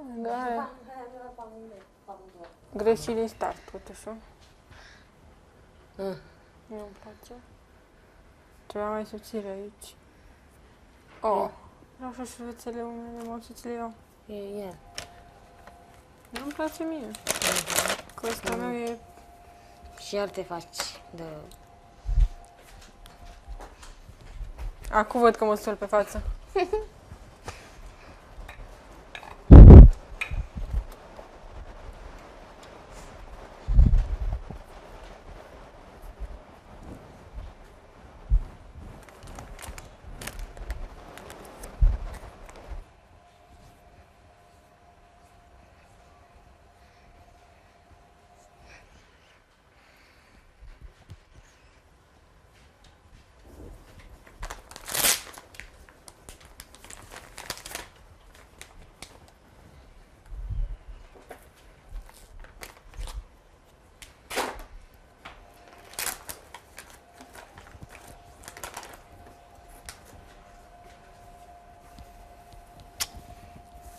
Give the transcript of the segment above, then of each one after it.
Da. Greșit din start, totuși. Nu-mi place. Ceva mai subțire aici. Oh, vreau și șuruțele unele, măsuțele eu. E el. Nu-mi place mie. Că ăsta meu e... Și iar te faci de... Acum văd că mă stăl pe față.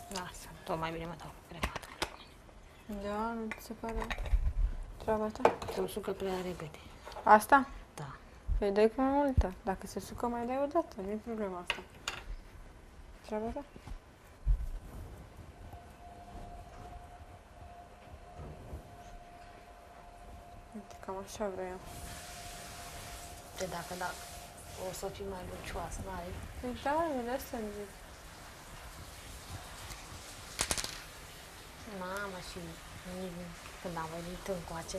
Lasă, tot mai bine mă dau cremată. Da, nu ți se pare treaba ta? Se-mi sucă prea repede. Asta? Da. Păi dai cu mai multă. Dacă se sucă, mai dai o dată. Nu e problema asta. Treaba ta? Uite, cam așa vreau eu. De dacă o să fii mai lucioasă, n-are? Păi da, eu de asta îmi zic. Mamă, și când am venit încoace,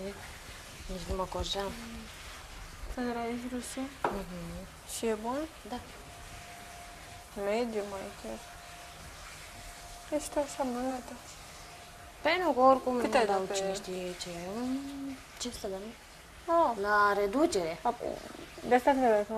nici nu mă coșeam. Când era aici rusul? Și e bun? Da. Mediu mai chiar. Ești așa brunetă. Păi nu, că oricum Cât nu ai dau dat pe- cine știe ce. 500 de mii. Oh, La reducere. de asta trebuie că